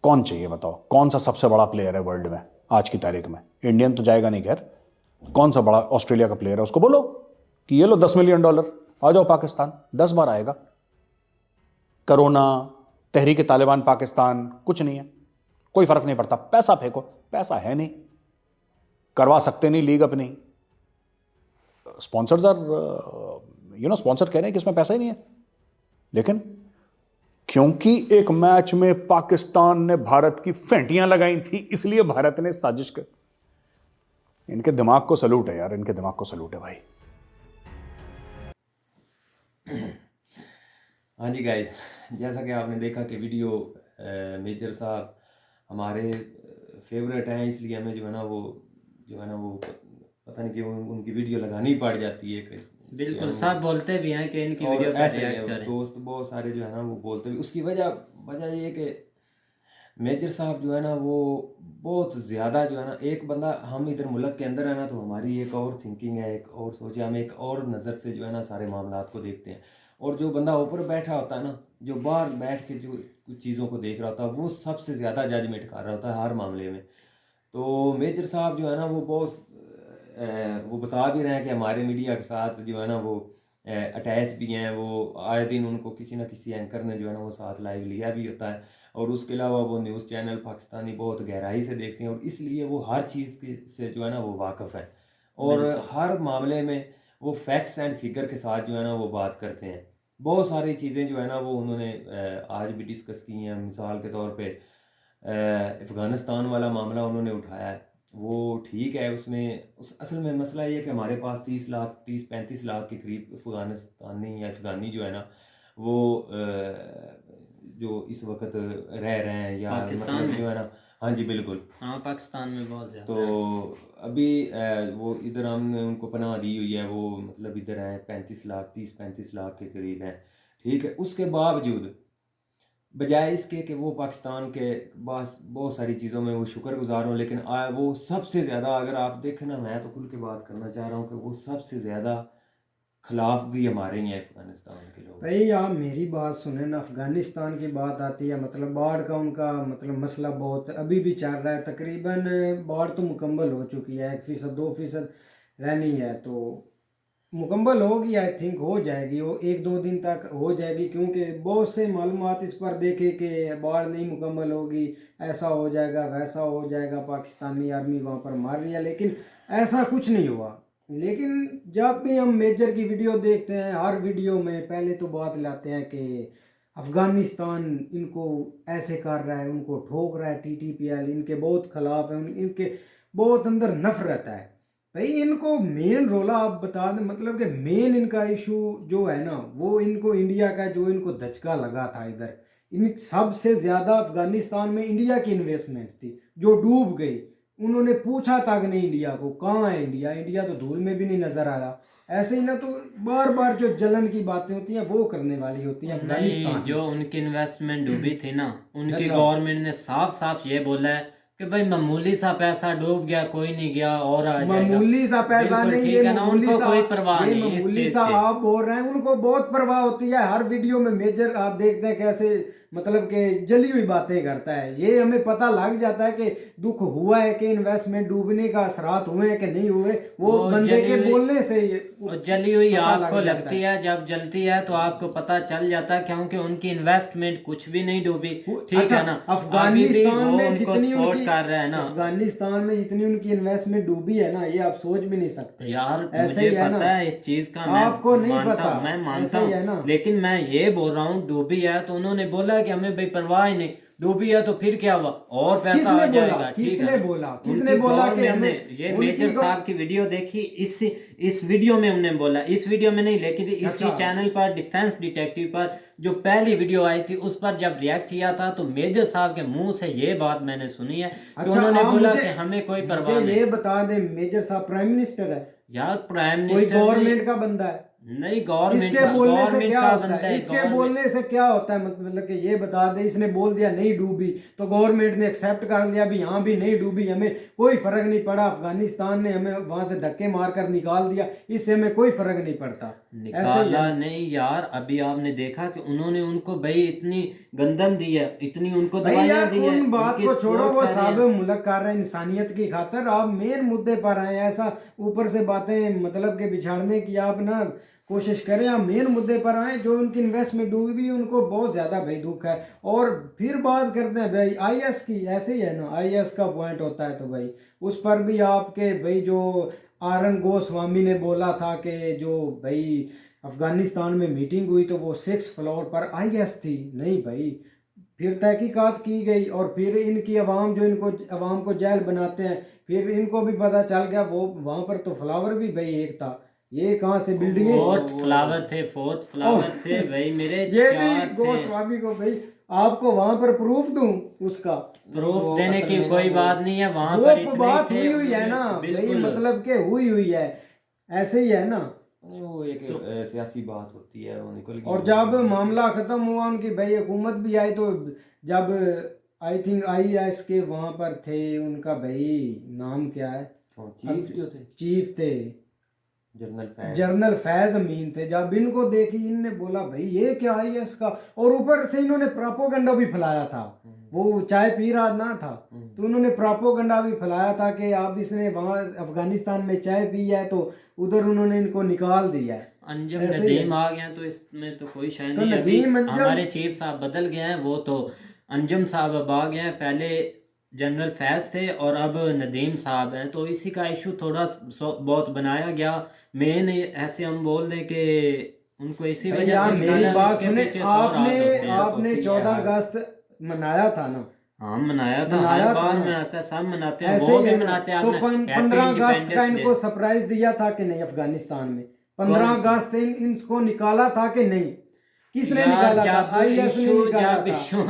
कौन चाहिए? बताओ कौन सा सबसे बड़ा प्लेयर है वर्ल्ड में आज की तारीख में? इंडियन तो जाएगा नहीं, खैर। कौन सा बड़ा ऑस्ट्रेलिया का प्लेयर है, उसको बोलो कि ये लो $10 मिलियन, आ जाओ पाकिस्तान, 10 बार आएगा। कोरोना, तहरीक तालिबान पाकिस्तान, कुछ नहीं है, कोई फर्क नहीं पड़ता। पैसा फेंको, पैसा है नहीं, करवा सकते नहीं लीग अपनी। स्पॉन्सर्स आर स्पॉन्सर कह रहे हैं कि इसमें पैसा ही नहीं है, लेकिन क्योंकि एक मैच में पाकिस्तान ने भारत की फेंटियां लगाई थी, इसलिए भारत ने साजिश कर। इनके दिमाग को सलूट है यार, इनके दिमाग को सलूट है भाई। हाँ जी गाइस, जैसा कि आपने देखा कि वीडियो मेजर साहब हमारे फेवरेट हैं, इसलिए हमें जो है ना वो पता नहीं क्यों उनकी वीडियो लगानी पड़ जाती है कि बिल्कुल, सब बोलते भी हैं कि इनकी और वीडियो पर ऐसे रिएक्ट करें। दोस्त बहुत सारे जो है ना वो बोलते भी। उसकी वजह ये है कि मेजर साहब जो है ना वो बहुत ज़्यादा जो है ना, एक बंदा हम इधर मुल्क के अंदर है ना तो हमारी एक और थिंकिंग है, एक और सोच है, हम एक और नज़र से जो है ना सारे मामलात को देखते हैं। और जो बंदा ऊपर बैठा होता है ना, जो बाहर बैठ के जो कुछ चीज़ों को देख रहा होता है, वो सबसे ज़्यादा जजमेंट कर रहा होता है हर मामले में। तो मेजर साहब जो है ना वो बहुत वो बता भी रहे हैं कि हमारे मीडिया के साथ जो है ना वो अटैच भी हैं। वो आए दिन उनको किसी ना किसी एंकर ने जो है ना वो साथ लाइव लिया भी होता है, और उसके अलावा वो न्यूज़ चैनल पाकिस्तानी बहुत गहराई से देखते हैं, और इसलिए वो हर चीज़ से जो है ना वो वाकफ़ है, और हर मामले में वो फैक्ट्स एंड फिगर के साथ जो है ना वो बात करते हैं। बहुत सारी चीज़ें जो है ना वो उन्होंने आज भी डिस्कस की हैं। मिसाल के तौर पे अफ़गानिस्तान वाला मामला उन्होंने उठाया है, वो ठीक है। उसमें असल में मसला ये है कि हमारे पास 30-35 लाख के करीब अफ़गानिस्तानी या अफ़गानी जो है ना वो जो इस वक्त रह रहे हैं या पाकिस्तान मतलब में? जो है ना, हाँ जी बिल्कुल। हाँ, पाकिस्तान में बहुत ज़्यादा तो है। अभी वो इधर हमने उनको पनाह दी हुई है, वो मतलब इधर हैं 30-35 लाख के करीब हैं, ठीक है। उसके बावजूद बजाय इसके कि वो पाकिस्तान के पास बहुत सारी चीज़ों में वो शुक्रगुजार हों, लेकिन वो सबसे ज़्यादा, अगर आप देखें ना, मैं तो खुल के बात करना चाह रहा हूँ कि वो सबसे ज़्यादा खिलाफ भी हमारे ही हैं अफगानिस्तान के लोग। भाई आप मेरी बात सुने ना, अफगानिस्तान की बात आती है, मतलब बाढ़ का उनका मतलब मसला बहुत अभी भी चल रहा है। तकरीबन बाढ़ तो मुकम्मल हो चुकी है, 1% 2% रहनी है, तो मुकम्मल होगी, आई थिंक हो जाएगी, वो 1-2 दिन तक हो जाएगी। क्योंकि बहुत से मालूमात इस पर देखे कि बाढ़ नहीं मुकम्मल होगी, ऐसा हो जाएगा वैसा हो जाएगा, पाकिस्तानी आर्मी वहाँ पर मार रही है, लेकिन ऐसा कुछ नहीं हुआ। लेकिन जब भी हम मेजर की वीडियो देखते हैं, हर वीडियो में पहले तो बात लाते हैं कि अफ़गानिस्तान इनको ऐसे कर रहा है, उनको ठोक रहा है, TTPL इनके बहुत ख़िलाफ़ है, इनके बहुत अंदर नफरत है। भाई इनको मेन रोला आप बता दें, मतलब कि मेन इनका इशू जो है ना, वो इनको इंडिया का जो इनको धचका लगा था इधर, इन सबसे ज़्यादा अफ़गानिस्तान में इंडिया की इन्वेस्टमेंट थी जो डूब गई। उन्होंने पूछा तक नहीं इंडिया को, कहाँ है इंडिया, इंडिया तो धूल में भी नहीं नज़र आया। ऐसे ही ना, तो बार बार जो जलन की बातें होती हैं वो करने वाली होती हैं नहीं, अफगानिस्तान जो उनकी इन्वेस्टमेंट डूबी थी ना, उनकी अच्छा। गवर्नमेंट ने साफ साफ ये बोला है कि भाई मामूली सा पैसा डूब गया, कोई नहीं गया और आ जाएगा। मामूली सा पैसा बिल्कुल नहीं, ठीक ये है ना, मामूली उनको सा, कोई परवाह ये नहीं इस मामूली चीज सा की। आप बोल रहे हैं, उनको बहुत परवाह होती है। हर वीडियो में मेजर आप देखते हैं कैसे मतलब कि जली हुई बातें करता है। ये हमें पता लग जाता है कि दुख हुआ है कि इन्वेस्टमेंट डूबने का असरात हुए हैं कि नहीं हुए, वो बंदे के बोलने से और जली हुई पता आग लग को जाता लगती है, जब जलती है तो आपको पता चल जाता है, क्योंकि उनकी इन्वेस्टमेंट कुछ भी नहीं डूबी, ठीक अच्छा, है ना। अफगानिस्तान वो में उनको जितनी सपोर्ट उनकी कर रहे हैं ना अफगानिस्तान में जितनी उनकी इन्वेस्टमेंट डूबी है ना, ये आप सोच भी नहीं सकते यार। ऐसे मुझे ही है पता ना, है इस चीज का, मैं आपको नहीं मानता पता, हूँ, मैं मानता ऐसे ही है हूँ, ना। लेकिन मैं ये बोल रहा हूँ डूबी है तो उन्होंने बोला कि हमें भाई परवाह ही नहीं, डूबी है तो फिर क्या हुआ, और पैसा किसने आ बोला? जाएगा। ठीक किसने है, बोला? उनकी किसने बोला कि गवर्नमेंट ने हमें ये उनकी मेजर साहब की वीडियो देखी, इस वीडियो में हमने बोला, इस वीडियो में नहीं, लेकिन इसी अच्छा। चैनल पर डिफेंस डिटेक्टिव पर जो पहली वीडियो आई थी उस पर जब रिएक्ट किया था तो मेजर साहब के मुंह से ये बात मैंने सुनी है कि अच्छा, उन्होंने आप बोला मुझे- कि हमें कोई मुझे परवाह नहीं। ये बता दे, मेजर साहब प्राइम मिनिस्टर है, यार प्राइम कोई मिनिस्टर गवर्नमेंट का बंदा है? नहीं, गवर्नमेंट इसके बोलने से गवर्नमेंट क्या का होता बंदा है? है, इसके गवर्नमेंट। बोलने से क्या होता है? मतलब कि ये बता दे, इसने बोल दिया नहीं डूबी तो गवर्नमेंट ने एक्सेप्ट कर लिया भी यहाँ भी नहीं डूबी, हमें कोई फर्क नहीं पड़ा, अफगानिस्तान ने हमें वहां से धक्के मारकर निकाल दिया, इससे हमें कोई फर्क नहीं पड़ता। ऐसे ही निकाला है। नहीं यार, अभी आपने देखा कि उन्होंने उनको भाई इतनी गंदम दी है, इतनी उनको भाई दवाइयां यार दी है, उन बात उनकी को छोड़ो, सपोर्ट वो कर रहे सब हैं। मुल्क कर रहे हैं इंसानियत की खातर, आप मेन मुद्दे पर आए, ऐसा ऊपर से बातें मतलब के बिछाड़ने की आप ना कोशिश करें, आप मेन मुद्दे पर आए। जो उनकी इन्वेस्टमेंट डूबी उनको बहुत ज़्यादा भाई दुख है। और फिर बात करते हैं भाई आईएस की, ऐसे ही है ना, आईएस का पॉइंट होता है तो भाई उस पर भी आपके भाई जो आरन गोस्वामी ने बोला था कि जो भाई अफगानिस्तान में मीटिंग हुई तो वो 6th फ्लोर पर आईएस थी, नहीं भाई। फिर तहकीकात की गई और फिर इनकी अवाम जो इनको अवाम को जेल बनाते हैं, फिर इनको भी पता चल गया वो वहाँ पर तो फ्लावर भी भाई एक था, ये कहाँ से बिल्डिंगें। फोर्थ फ्लावर थे, फोर्थ फ्लावर थे भाई मेरे, ये भी चार थे। गोस्वामी को भाई आपको वहां पर प्रूफ दूं उसका? प्रूफ देने की में कोई ना बात नहीं है, वहां वो पर इतने बात थे, हुई है ना भाई, बिल्कुल। मतलब के हुई है, ऐसे ही है ना। नहीं, वो एक सियासी बात होती है, वो निकल गई। और जब मामला खत्म हुआ उनकी भाई हुकूमत भी आई तो जब आई थिंक आईएस के वहां पर थे, उनका भाई नाम क्या है, चीफ जो थे, चीफ थे जनरल फैज अमीन थे। जब इनको देखी इनने बोला भाई ये क्या आईएस का, और ऊपर से इन्होंने प्रोपोगंडा भी फैलाया था, वो चाय पी रहा ना था तो उन्होंने प्रोपोगंडा भी फैलाया था कि आप इसने वहाँ अफगानिस्तान में चाय पी है तो उधर उन्होंने इनको निकाल दिया है। अंजुम ऐसे ही नदीम है। आ गए तो इसमें तो कोई शायद तो नहीं। अभी नदीम अंजुम- हमारे चीफ साहब बदल गए हैं, वो तो अंजुम साहब अब आ गए हैं, पहले जनरल फैज थे और अब नदीम साहब हैं, तो इसी का इशू थोड़ा बहुत बनाया गया। मेन ऐसे हम बोल दें कि उनको इसी भाई वजह यार से मेरी निकाला, बात इसके सुने, पीछे 100 राज आपने होते हैं। आपने 14 अगस्त मनाया था ना? हाँ मनाया था, मनाया हर था बार ना। मनाता है, सब मनाते हैं, ऐसे वो ही भी है ना। मनाते हैं। तो आपने Happy 15 अगस्त का Independence इनको Day। सरप्राइज दिया था कि नहीं अफगानिस्तान में? 15 कौन सा? अगस्त इनको निकाला था कि नहीं? किसने यार, निकाला था? जब आईएस ने इशू निकाला जब था। इशू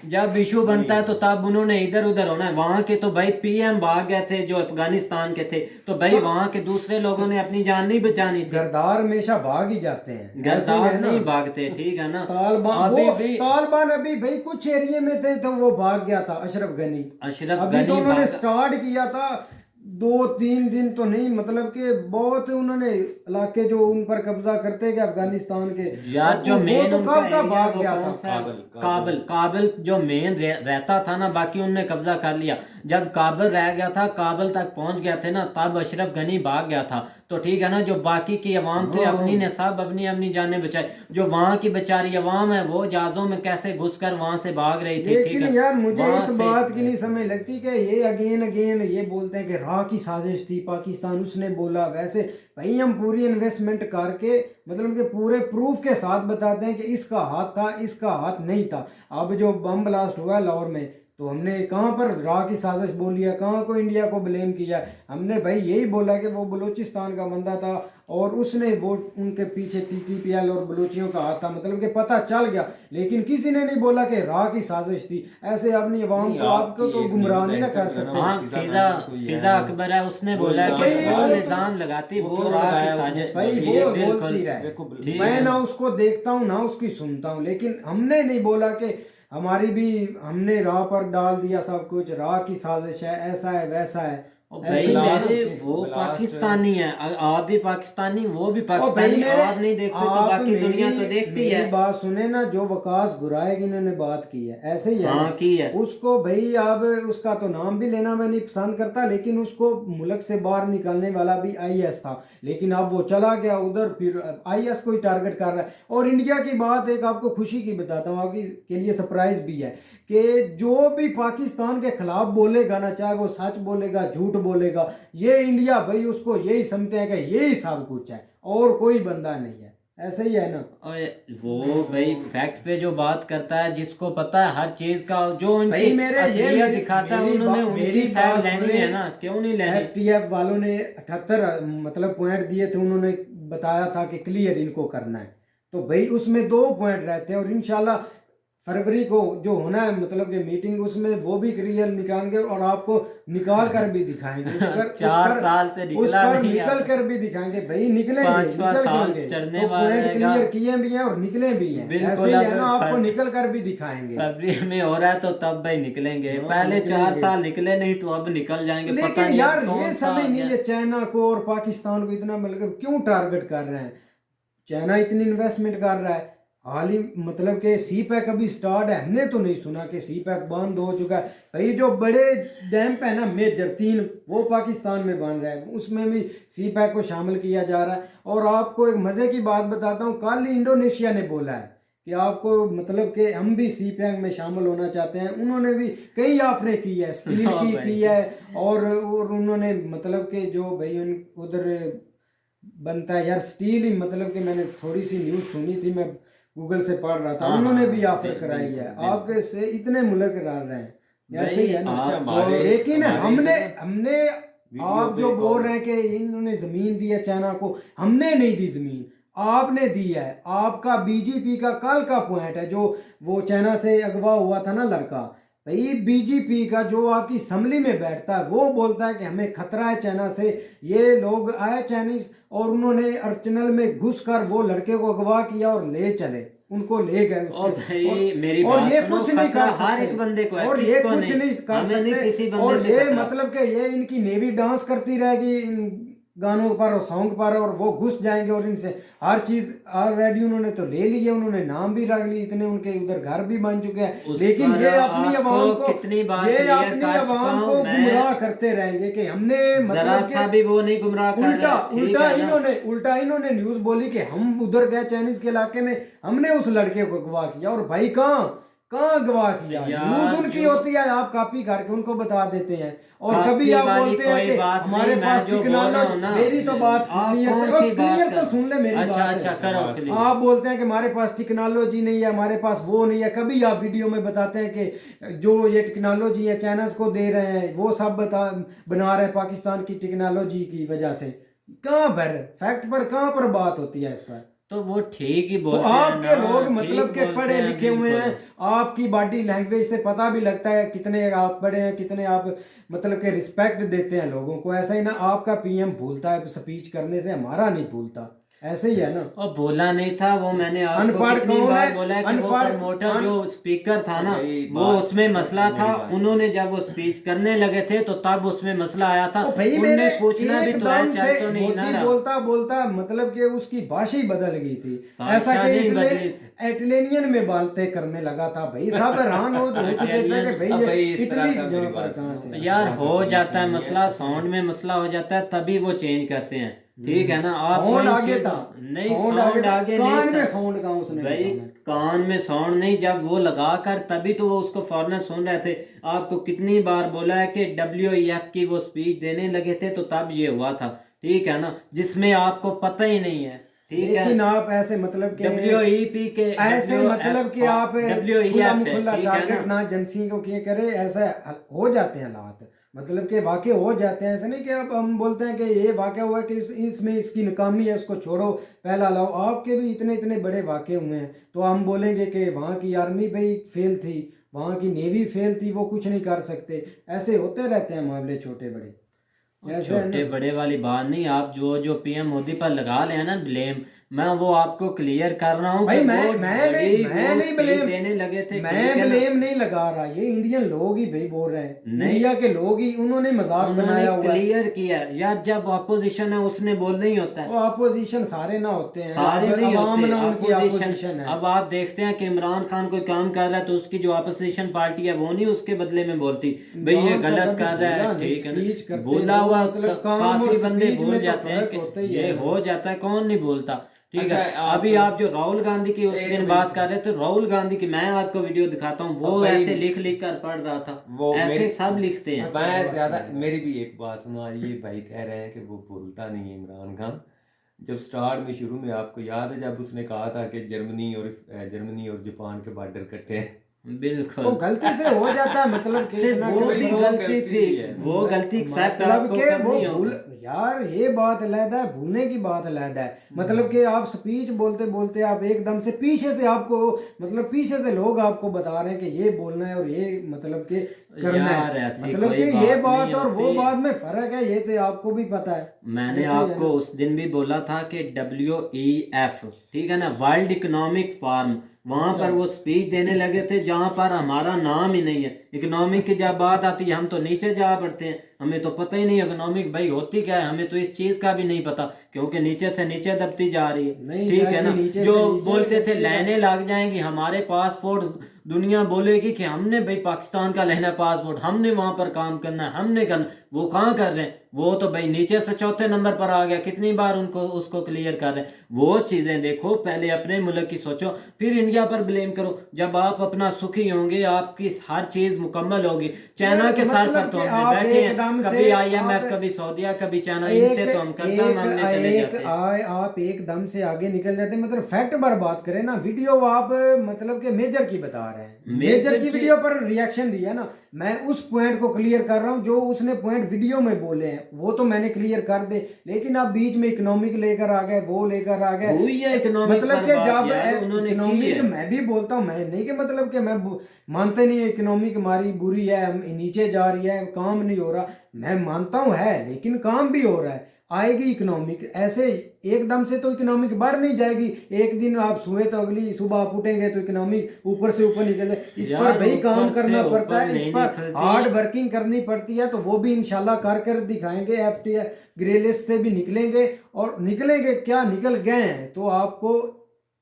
जब इशू बनता है तो तब उन्होंने इधर उधर होना है। वहां के तो भाई पीएम भाग गए थे जो अफगानिस्तान के थे, तो भाई वहां के दूसरे लोगों ने अपनी जान नहीं बचानी थी। गरदार हमेशा भाग ही जाते हैं, ऐसे ही गरदार है ना। नहीं भागते, ठीक है ना। तालिबान अभी वो भी तालिबान अभी भाई कुछ एरिया में थे तो वो भाग गया था अशरफ गनी। अशरफ अभी गनी तो उन्होंने भागा। स्टार्ट किया था 2-3 दिन तो नहीं, मतलब कि बहुत उन्होंने इलाके जो उन पर कब्जा करते गए अफगानिस्तान के। यार और जो वो मेन तो उनका कब का एरिया भाग वो गया कौन था? सा है? काबुल। काबुल काबुल जो मेन रहता था ना, बाकी उनने कब्जा कर लिया। जब काबुल रह गया था, काबुल तक पहुंच गया थे ना, तब अशरफ गनी भाग गया था। तो ठीक है ना, जो बाकी की अवाम थे अपनी ने सब अपनी अपनी जानें बचाई। जो वहां की बेचारी अवाम है वो जहाजों में कैसे घुसकर वहां से भाग रही थी, ठीक लेकिन है। यार मुझे वहां इस से- बात की नहीं समझ लगती कि ये अगेन अगेन ये बोलते हैं कि राह की साजिश थी पाकिस्तान, उसने बोला वैसे। भाई हम पूरी इन्वेस्टमेंट करके मतलब कि पूरे प्रूफ के साथ बताते हैं कि इसका हाथ था, इसका हाथ नहीं था। अब जो बम ब्लास्ट हुआ लाहौर में तो हमने कहाँ पर राह की साजिश बोली है, कहाँ को इंडिया को ब्लेम किया है? हमने भाई यही बोला कि वो बलूचिस्तान का बंदा था और उसने वो उनके पीछे टीटीपीएल और बलूचियों का हाथ था, मतलब कि पता चल गया। लेकिन किसी ने नहीं बोला कि राह की साजिश थी। ऐसे अपनी अवाम को आपको तो गुमराह नहीं ना कर सकते। हाँ, फिजा अकबर है, उसने बोला है भाई कि वो वो तो- निजाम लगाती, वो क्यों राह की लगाया साजिश उसने? भाई बोली है, वो बिल्कुल। बोलती रहे, देखो, ठीक मैं है। ना उसको देखता हूँ ना उसकी सुनता हूँ, लेकिन हमने नहीं बोला कि हमारी भी हमने राह पर डाल दिया सब कुछ, राह की साजिश है, ऐसा है वैसा है। और ऐसे भाई ही- मेरे वो ब्लास्ट- पाकिस्तानी है, आप भी पाकिस्तानी, वो भी और भाई पाकिस्तानी। मेरे आप नहीं देखते तो आप बाकी दुनिया तो मेरी- देखती मेरी है। बात सुने ना, जो वकास गुराए की इन्होंने बात की है, ऐसे ही है हाँ, ना। की है। उसको भाई अब उसका तो नाम भी लेना मैं नहीं पसंद करता, लेकिन उसको मुल्क से बाहर निकालने वाला भी आईएस था, लेकिन अब वो चला गया उधर, फिर आईएस को ही टारगेट कर रहा है। और इंडिया की बात एक आपको खुशी की बताता हूँ, आपकी के लिए सरप्राइज भी है कि जो भी पाकिस्तान के खिलाफ बोलेगा ना, चाहे वो सच बोलेगा झूठ बोलेगा, ये इंडिया भाई उसको यही समझते हैं कि यही सब कुछ है और कोई बंदा नहीं है। ऐसे ही है ना। और वो भाई फैक्ट पे जो बात करता है, जिसको पता है हर चीज का, जो उनकी भाई मेरे ये असलियत दिखाता है, उन्होंने मेरी उनकी साइड बात लेनी सुने। है ना, क्यों नहीं लेनी। एफटीएफ वालों ने 78 मतलब पॉइंट दिए थे, उन्होंने बताया था कि क्लियर इनको करना है, तो भाई उसमें 2 पॉइंट रहते हैं और इंशाल्लाह फरवरी को जो होना है मतलब कि मीटिंग, उसमें वो भी क्लियर निकालेंगे और आपको निकाल कर भी दिखाएंगे। उस 4 पर साल से उस निकला पर नहीं निकल यार। कर भी दिखाएंगे भाई, निकलेंगे, 5वां निकल साल जाएंगे, चढ़ने तो वाला पॉइंट रहेगा। क्लियर किए भी हैं और निकले भी हैं। बिल्कुल, ऐसे ही है अब ना, आपको फर- निकल कर भी दिखाएंगे। फरवरी में हो रहा है तो तब भाई निकलेंगे, हाँ, पहले 4 निकलेंगे। साल निकले नहीं तो अब निकल जाएंगे। पता लेकिन नहीं यार अब कौन ये सा समझ आ नहीं गया। है चाइना को और पाकिस्तान को इतना मतलब क्यों टारगेट कर रहे हैं। चाइना इतनी इन्वेस्टमेंट कर रहा है, हाल ही मतलब कि सी पैक अभी स्टार्ट है, हमने तो नहीं सुना कि सी पैक बंद हो चुका है। भाई जो बड़े डैम है ना मेजर 3, वो पाकिस्तान में बन रहा है, उसमें भी सी पैक को शामिल किया जा रहा है। और आपको एक मज़े की बात बताता हूँ, कल इंडोनेशिया ने बोला है कि आपको मतलब कि हम भी सी पैक में शामिल होना चाहते हैं। उन्होंने भी कई ऑफरें की है, स्टील हाँ की भाई। की है, और उन्होंने मतलब कि जो भाई उधर बनता है यार स्टील ही, मतलब कि मैंने थोड़ी सी न्यूज़ सुनी थी, मैं गूगल से पढ़ रहा था, हाँ, उन्होंने हाँ, भी ऑफर बिल्कुल, कराई है। बिल्कुल। आपके से इतने मुल्क डाल रहे हैं, ऐसे ही है ना। भाई, हमारे लेकिन हमारे हमने इधर ना हमने वीडियो आप पे जो एक बोल और रहे हैं कि इन्होंने जमीन दी है चाइना को, हमने नहीं दी जमीन, आपने दी है। आपका बीजेपी का कल का पॉइंट है, जो वो चाइना से अगवा हुआ था ना लड़का, भाई बीजेपी का जो आपकी असम्बली में बैठता है वो बोलता है कि हमें खतरा है चाइना से। ये लोग आए चाइनीज और उन्होंने अर्चनल में घुसकर वो लड़के को अगवा किया और ले चले, उनको ले गए और उसके। भाई मेरी और बात ये सुनो, कुछ नहीं खतरा कर हर सकते, एक बंदे को है, और ये किसको कुछ नहीं कर हमें नहीं किसी सकते। बंदे और से ये खतरा। मतलब कि ये इनकी नेवी डांस करती रहेगी इन गानों पर और सॉन्ग पर, और वो घुस जाएंगे और इनसे हर चीज ऑलरेडी उन्होंने तो ले ली है, उन्होंने नाम भी रख ली, इतने उनके उधर घर भी बन चुके हैं। उस लेकिन पर ये अपनी आपको आवाम को कितनी बार ये क्लियर अपनी कर चुका आवाम हूं को मैं। गुमराह करते रहेंगे कि हमने जरा मतलब सा कि भी वो नहीं गुमराह कर उल्टा रहा, ठीक उल्टा है ना। इन्होंने न्यूज बोली कि हम उधर गए चाइनीज के इलाके में, हमने उस लड़के को अगवा किया। और भाई कहाँ कहाँ अगवा किया, यार न्यूज उनकी जो होती है, आप कॉपी करके उनको बता देते हैं। और कॉपी कभी आप वाली बोलते हैं कोई कि बात हमारे नहीं, पास मैं जो बोल रहा हूँ टेक्नोलॉजी, ना। मेरी तो बात आप क्लियर कौन से, सी बात क्लियर कर। तो सुन ले मेरी अच्छा बात अच्छा है। करो बात क्लियर। आप बोलते हैं कि हमारे पास टेक्नोलॉजी नहीं है, हमारे पास वो नहीं है। कभी आप वीडियो में बताते हैं कि जो ये टेक्नोलॉजी है चाइनाज को दे रहे हैं, वो सब बना रहे हैं पाकिस्तान की टेक्नोलॉजी की वजह से। कहाँ पर फैक्ट पर, कहाँ पर बात होती है इस पर। तो वो ठीक ही तो बोलते हैं आपके ना, लोग ठीक मतलब के बोलते पढ़े हैं, लिखे हुए हैं, बिल्कुल। आपकी बॉडी लैंग्वेज से पता भी लगता है कितने आप पढ़े हैं, कितने आप मतलब के रिस्पेक्ट देते हैं लोगों को। ऐसा ही ना आपका पीएम भूलता है स्पीच करने से, हमारा नहीं भूलता, ऐसे ही है ना। और बोला नहीं था वो, मैंने आपको अनपढ़ कितनी कौन बार है? बोला है कि वो अनपढ़ प्रमोटर जो स्पीकर था ना, भाई वो बात उसमें मसला था। मेरी बात उन्होंने जब वो स्पीच करने लगे थे तो तब उसमें मसला आया था। ओ भाई उनने मेरे पूछना भी तो है, एकदम चल से तो नहीं ना मोदी रहा। बोलता बोलता मतलब कि उसकी भाषा ही बदल गई थी, भाषा ऐसा कि नहीं बदली। इटालियन में बातें करने लगा था। भाई सब हैरान हो चुके थे कि भाई अब ये भाई इस तरह इटली का मेरी यहाँ पर बात कहाँ सुनो। से। यार हाँ, हो तो जाता है नहीं मसला, है। साउंड में मसला हो जाता है तभी वो चेंज करते हैं, ठीक है ना। आप साउंड कोई आगे चीज- था, नहीं साउंड साउंड था। आगे कान नहीं में था साउंड कहाँ उसने भाई, घुसाना है? कान में साउंड नहीं, जब वो लगा कर तभी तो वो उसको फॉरनर सुन रहे थे। आपको कितनी बार बोला है कि WEF की वो स्पीच देने लगे थे तो तब ये हुआ था, ठीक है ना, जिसमें आपको पता ही नहीं है, ठीक है। लेकिन आप ऐसे मतलब के WEP के ऐसे मतलब कि आप WEF खुला है, मुखल्ला ठीक है टारगेट ना। ना एजेंसी को किए करे, ऐसा हो जाते हैं हालात, मतलब कि वाकई हो जाते हैं। ऐसा नहीं कि अब हम बोलते हैं कि ये वाकया हुआ है कि इसमें इसकी नाकामी है, उसको छोड़ो पहला लाओ। आपके भी इतने इतने बड़े वाकये हुए हैं, तो हम बोलेंगे कि वहाँ की आर्मी भाई फेल थी, वहाँ की नेवी फेल थी, वो कुछ नहीं कर सकते। ऐसे होते रहते हैं मामले छोटे बड़े, ऐसे है छोटे ना। बड़े वाली बात नहीं। आप जो जो PM मोदी पर लगा ले ना ब्लेम, मैं वो आपको क्लियर कर रहा हूँ भाई कि मैं वो मैं नहीं बड़ी मैं वो नहीं speech ब्लेम देने लगे थे, मैं ठीक है ना। ब्लेम नहीं लगा रहा, ये इंडियन लोग ही भाई बोल रहे हैं, नहीं। इंडिया के लोग ही, उन्होंने मजाक उन्होंने बनाया हुआ है। क्लियर किया यार, जब अपोजिशन है उसने बोलना ही होता है। वो अपोजिशन सारे ना होते हैं, सारे अब नहीं अवाम होते ना उनकी अपोजिशन। अपोजिशन है। अब आप देखते हैं कि इमरान खान कोई काम कर रहा है तो उसकी जो अपोजिशन पार्टी है वो नहीं उसके बदले में बोलती भाई ये इमरान गलत कभी कर रहा बोला है, नहीं, ठीक है स्पीच ना। करते बोला रहो, हुआ मतलब काम और काफी बंदे स्पीच भूल में तो जाते हैं फर्क होता ही कि ये है। हो जाता है, कौन नहीं बोलता, ठीक अच्छा, है। आप- अभी आप जो राहुल गांधी की उस एक दिन मिनट। बात कर रहे थे, राहुल गांधी की मैं आपको वीडियो दिखाता हूँ, वो अब भाई- ऐसे लिख लिख कर पढ़ रहा था, वो ऐसे मेरी- सब लिखते हैं। मैं ज्यादा, मेरी भी एक बात सुनो, ये भाई कह रहे हैं कि वो भूलता नहीं है इमरान खान। जब स्टार्ट में शुरू में आपको याद है जब उसने कहा था कि जर्मनी और जापान के बॉर्डर कटे हैं। बिल्कुल वो गलती से हो जाता है, मतलब कि इतना वो कि भी वो गलती थी, है। वो गलती एक्सेप्ट मतलब आपको के वो करनी भूल, होगी। यार ये बात अलग है, भूलने की बात अलग है। मतलब कि आप स्पीच बोलते बोलते आप एकदम से पीछे से आपको, मतलब पीछे से लोग आपको बता रहे हैं कि ये बोलना है और ये मतलब कि करना यार है, ऐसी मतलब कोई कि ये बात बात नहीं और वो होती। बात में फर्क है, ये तो आपको भी पता है। मैंने ऐसे ही है आपको ना। उस दिन भी बोला था कि WEF, ठीक है ना, वर्ल्ड इकोनॉमिक फोरम, वहां पर वो स्पीच देने लगे थे जहां पर हमारा नाम ही नहीं है। इकोनॉमिक की जब बात आती है हम तो नीचे जा पड़ते हैं, हमें तो पता ही नहीं इकोनॉमिक भाई होती क्या है, हमें तो इस चीज का भी नहीं पता, क्योंकि नीचे से नीचे दबती जा रही है। नहीं ठीक है जाएगी, ना, नीचे जो से नीचे बोलते थे दबती लाइनें लग जाएंगी, हमारे पासपोर्ट दुनिया बोलेगी कि हमने भाई पाकिस्तान का लेना पासपोर्ट, हमने वहां पर काम करना है, हमने करना, वो कहाँ कर रहे हैं, वो तो भाई नीचे से चौथे नंबर पर आ गया, कितनी बार उनको उसको क्लियर कर रहे हैं। वो चीजें देखो, पहले अपने मुल्क की सोचो, फिर इंडिया पर ब्लेम करो। जब आप अपना सुखी होंगे, आपकी हर चीज मुकम्मल होगी। चाइना के सर पर मतलब तो कि हमने आप बैठे हैं, एकदम कभी से IMF, आप कभी सऊदीया, कभी चाइना, एक इनसे तो हम कर्जा मांगने चले एक जाते हैं। आप एकदम से आगे निकल जाते हैं। मतलब फैक्ट पर बात करें ना, वीडियो आप मतलब कि मेजर की बता रहे हैं, मेजर की वीडियो पर रिएक्शन दिया ना, मैं उस पॉइंट को क्लियर कर रहा हूँ, जो उसने पॉइंट वीडियो में बोले हैं वो तो मैंने क्लियर कर दे, लेकिन आप बीच में इकोनॉमिक लेकर आ गए, वो लेकर आ गए। हुई है इकोनॉमिक मतलब पर कि बात जब यार, उन्होंने की इकोनॉमिक, है। मैं भी बोलता हूँ, मैं नहीं कि मतलब कि मैं मानते नहीं है इकोनॉमिक हमारी बुरी है, नीचे जा रही है, काम नहीं हो रहा, मैं मानता हूँ है, लेकिन काम भी हो रहा है। आएगी इकोनॉमिक, ऐसे एकदम से तो इकोनॉमिक बढ़ नहीं जाएगी। एक दिन आप सोए तो अगली सुबह आप उठेंगे तो इकोनॉमिक ऊपर से ऊपर निकल जाए। इस पर यार भाई काम ऊपर से करना पड़ता ऊपर है, इस नहीं पर निकलती। हार्ड वर्किंग करनी पड़ती है, तो वो भी इंशाल्लाह कर दिखाएंगे। FTA ग्रे लिस्ट से भी निकलेंगे, और निकलेंगे क्या, निकल गए हैं तो आपको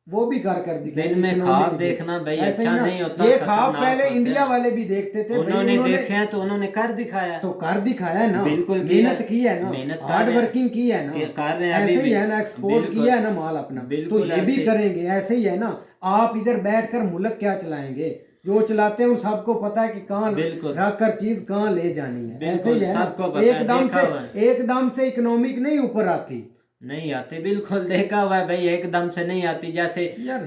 वो भी कर दिखाएंगे। दिन में इकोनॉमिक ख्वाब भी देखना भाई ऐसे ही अच्छा ना, नहीं होता, ये ख्वाब खतरनाक पहले होते इंडिया हैं। वाले भी देखते थे भाई, उन्होंने उन्होंने देखे हैं तो उन्होंने कर दिखाया, तो कर दिखाया है ना, बिल्कुल किया मेहनत की है ना, मेहनत कर हार्ड रहे हैं, वर्किंग की है ना, कर रहे हैं अभी ऐसे ही भी। है ना, एक्सपोर्ट बिल्कुल किया है ना माल अपना, तो बिल्कुल ये भी ऐसे। करेंगे। ऐसे ही है ना, आप इधर बैठकर मुल्क क्या चलाएंगे, जो चलाते हैं उन सबको पता है कि कहाँ बिल्कुल रख कर चीज कहाँ ले जानी है। ऐसे ही बिल्कुल है ना, सबको पता है, देखा हुआ है। एकदम से इकोनॉमिक नहीं ऊपर आती नहीं आती, बिल्कुल देखा हुआ है भाई, एकदम से नहीं आती। जैसे यार।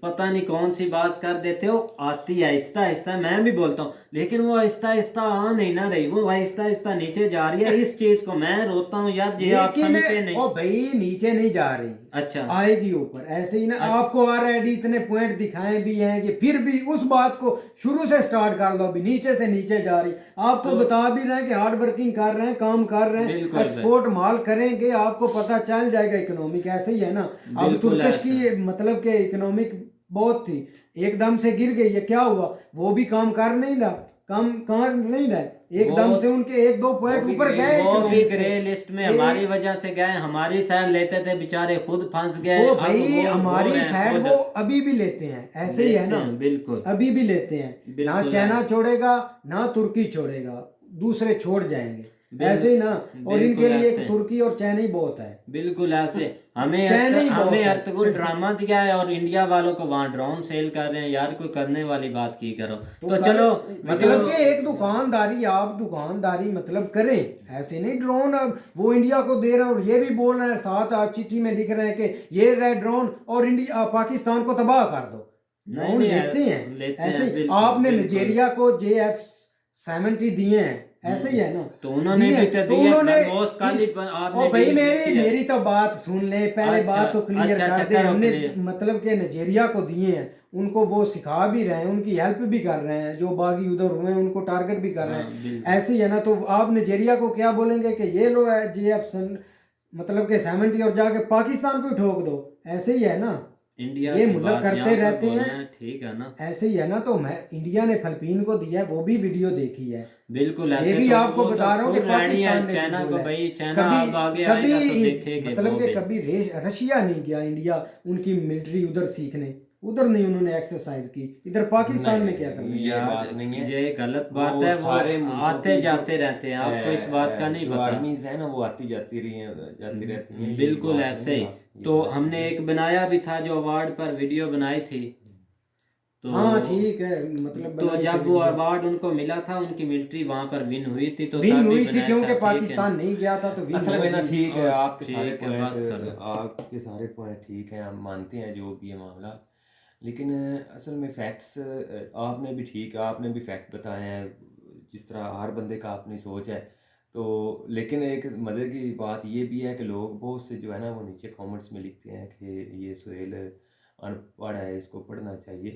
पता नहीं कौन सी बात कर देते हो, आती है आहिस्ता आहिस्ता, मैं भी बोलता हूँ, लेकिन वो आहिस्ता आहिस्ता आ नहीं ना रही, वो आहिस्ता आहिस्ता नीचे जा रही है। इस चीज को मैं रोता हूँ यार, ये आप लेकिन समझते नहीं। ओ भाई नीचे नहीं जा रही, अच्छा आएगी ऊपर। ऐसे ही ना, अच्छा। आपको ऑलरेडी इतने पॉइंट दिखाए भी हैं कि फिर भी उस बात को शुरू से स्टार्ट कर लो, अभी नीचे से नीचे जा रही। आप तो बता भी रहे हैं कि हार्ड वर्किंग कर रहे हैं, काम कर रहे हैं, बिल्कुल एक्सपोर्ट माल करेंगे, आपको पता चल जाएगा इकोनॉमिक। ऐसे ही है ना, अब बिल्कुल तुर्कश ऐसे। की मतलब के इकोनॉमिक बहुत थी, एकदम से गिर गई है, क्या हुआ, वो भी काम कर नहीं रहा, काम कर नहीं रहा, एकदम वो से उनके 1-2 पॉइंट ऊपर गए वो भी इकोनॉमिक ग्रे से। लिस्ट में हमारी वजह से गए, हमारी साइड लेते थे बेचारे, खुद फंस गए। तो अब भाई वो हमारी रहे हैं साइड खुद। वो अभी भी लेते हैं, ऐसे ही है लेते ना, हैं, बिल्कुल अभी भी लेते हैं ना, बिल्कुल चाइना ऐसे। छोड़ेगा ना तुर्की छोड़ेगा, दूसरे छोड़ जाएंगे, बिल- ऐसे ही ना। और इनके बिल्कुल लिए ऐसे। एक तुर्की और चाइना ही बहुत है, बिल्कुल ऐसे। चाइना ही बहुत हमें है। अर्तगुल ड्रामा दिया है, और इंडिया वालों को वहां ड्रोन सेल कर रहे हैं यार, कोई करने वाली बात की करो। तो चलो मतलब कि एक दुकानदारी, आप दुकानदारी मतलब करें, ऐसे नहीं ड्रोन अब वो इंडिया को दे रहे हैं और ये भी बोल रहे हैं, साथ आप चिट्ठी में लिख रहे हैं कि ये रहे ड्रोन और इंडिया पाकिस्तान को तबाह कर दो। नहीं ड्रोन नहीं लेते हैं, लेते ऐसे हैं, ही बिल्कुल आपने बिल्कुल। नाइजीरिया को JF-70 दिए हैं, ऐसे ही है ना, तो उन्होंने दिए भी हैं। तो तो दिया, उन्होंने बॉस काली पर आपने ओ भाई डील मेरी की है। मेरी तो बात सुन ले पहले, अच्छा, बात तो क्लियर अच्छा, कर अच्छा, दे। करो हमने clear। मतलब कि नाइजीरिया को दिए हैं, उनको वो सिखा भी रहे हैं, उनकी हेल्प भी कर रहे हैं, जो बागी उधर हुए हैं उनको टारगेट भी कर रहे हाँ, हैं, बिल्कुल। ऐसे ही है ना। तो आप नाइजीरिया को क्या बोलेंगे कि ये लो है JF मतलब के 70 और जाके पाकिस्तान को ही ठोक दो, ऐसे ही है ना, इंडिया ये की मुल्क बात करते यहाँ पर रहते बोलना हैं, है, ठीक है ना। ऐसे ही है ना। तो मैं इंडिया ने फिलिपीन को दिया है, वो भी वीडियो देखी है, बिल्कुल ऐसे। ये भी तो आपको वो तो बता रहा हूँ कि full ready है पाकिस्तान ने चाइना भी को बोला है। भाई, चाइना कभी अब आगे आएगा तो देखेंगे मतलब वो कि भी। कभी रशिया नहीं गया इंडिया उनकी मिलिट्री उधर सीखने, उधर नहीं उन्होंने एक्सरसाइज की, इधर पाकिस्तान में क्या करना है। ये बात नहीं है, ये गलत बात वो है, सारे वो मुल्कों आते की जाते जो, रहते हैं, आपको इस बात का नहीं जो पता। आर्मीज है ना वो आती जाती रही हैं, जाती रहती हैं, ये बिल्कुल बात ऐसे नहीं ही। है, ये तो बात हमने नहीं है। एक बनाया भी था जो अवार्ड पर वीडियो बनाई थी, तो हाँ ठीक है, मतलब तो बनाई जब थी वो वीडियो। अवार्ड उनको मिला था, उनकी मिलिट्री वहां पर विन हुई थी, तो विन तभी हुई थी बनाया क्योंकि था, ठीक है पाकिस्तान नहीं गया था तो विन असल में ना होगी। ठीक है, आपके सारे ठीक है, पॉइंट बस करो। आपके सारे पॉइंट ठीक हैं, हम मानते हैं जो भी है मामला, लेकिन असल में फैक्ट्स आपने भी ठीक है, आपने भी फैक्ट बताए हैं, जिस तरह हर बंदे का अपनी सोच है। तो लेकिन एक मज़े की बात ये भी है कि लोग बहुत से जो है ना वो नीचे कमेंट्स में लिखते हैं कि ये सुहेल अनपढ़ है, इसको पढ़ना चाहिए।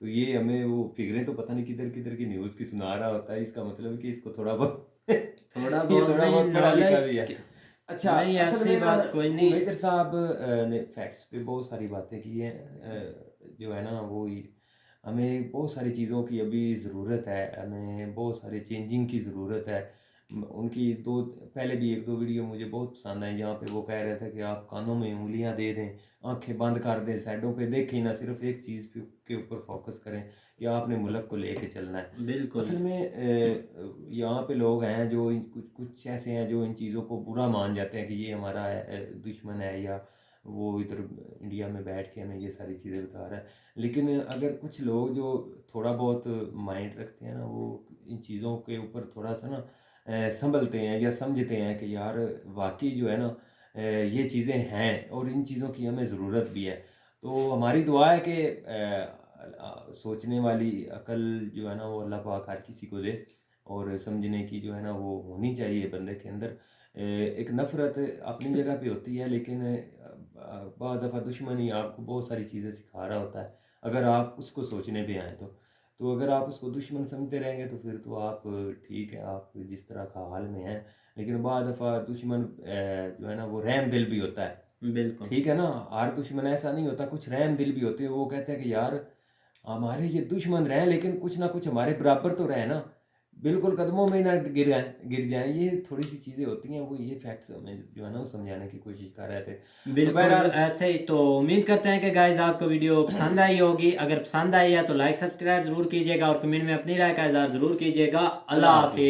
तो ये हमें वो फिगरें तो पता नहीं किधर किधर की न्यूज़ की सुना रहा होता है, इसका मतलब है कि इसको थोड़ा बहुत थोड़ा ये बहुत थोड़ा नहीं, बहुत पढ़ा लिखा भी है। नॉलेज अच्छा, नहीं, असल ऐसी में ना बात कोई वो नहीं। मेजर साहब ने फैक्ट्स पे बहुत सारी बातें की हैं, जो है ना वो हमें बहुत सारी चीज़ों की अभी ज़रूरत है, हमें बहुत सारे चेंजिंग की ज़रूरत है। उनकी दो पहले भी एक दो वीडियो मुझे बहुत पसंद आई, जहाँ पे वो कह रहे थे कि आप कानों में उंगलियां दे दें, आंखें बंद कर दें, साइडों पे देखें ना, सिर्फ एक चीज़ के ऊपर फोकस करें कि आपने मुल्क को लेके चलना है। बिल्कुल असल में यहाँ पे लोग हैं जो कुछ कुछ ऐसे हैं जो इन चीज़ों को बुरा मान जाते हैं कि ये हमारा दुश्मन है, या वो इधर इंडिया में बैठ के हमें ये सारी चीज़ें बता रहा है। लेकिन अगर कुछ लोग जो थोड़ा बहुत माइंड रखते हैं ना, वो इन चीज़ों के ऊपर थोड़ा सा ना संभलते हैं या समझते हैं कि यार वाकई जो है ना ये चीज़ें हैं और इन चीज़ों की हमें ज़रूरत भी है। तो हमारी दुआ है कि सोचने वाली अकल जो है ना वो अल्लाह पाक हर किसी को दे, और समझने की जो है ना वो होनी चाहिए बंदे के अंदर। एक नफ़रत अपनी जगह पे होती है, लेकिन बाज़ दफ़ा दुश्मन ही आपको बहुत सारी चीज़ें सिखा रहा होता है, अगर आप उसको सोचने पे आएँ तो अगर आप उसको दुश्मन समझते रहेंगे तो फिर तो आप ठीक है, आप जिस तरह का हाल में हैं। लेकिन बाज़ दफ़ा दुश्मन जो है ना वो रहम दिल भी होता है, बिल्कुल ठीक है ना, हर दुश्मन ऐसा नहीं होता, कुछ रहम दिल भी होते हैं। वो कहते हैं कि यार हमारे ये दुश्मन रहे लेकिन कुछ ना कुछ हमारे बराबर तो रहे ना, बिल्कुल कदमों में ना गिर जाएं। ये थोड़ी सी चीज़ें होती हैं, वो ये फैक्ट्स हमें जो है ना वो समझाने की कोशिश कर रहे थे। तो बिल्कुल बहरहाल ऐसे ही। तो उम्मीद करते हैं कि गाइज आपको वीडियो पसंद आई होगी। अगर पसंद आई है तो लाइक सब्सक्राइब जरूर कीजिएगा और कमेंट में अपनी राय का इज़हार जरूर कीजिएगा। अल्लाह अल्लाह हाफिज़। हाफिज़।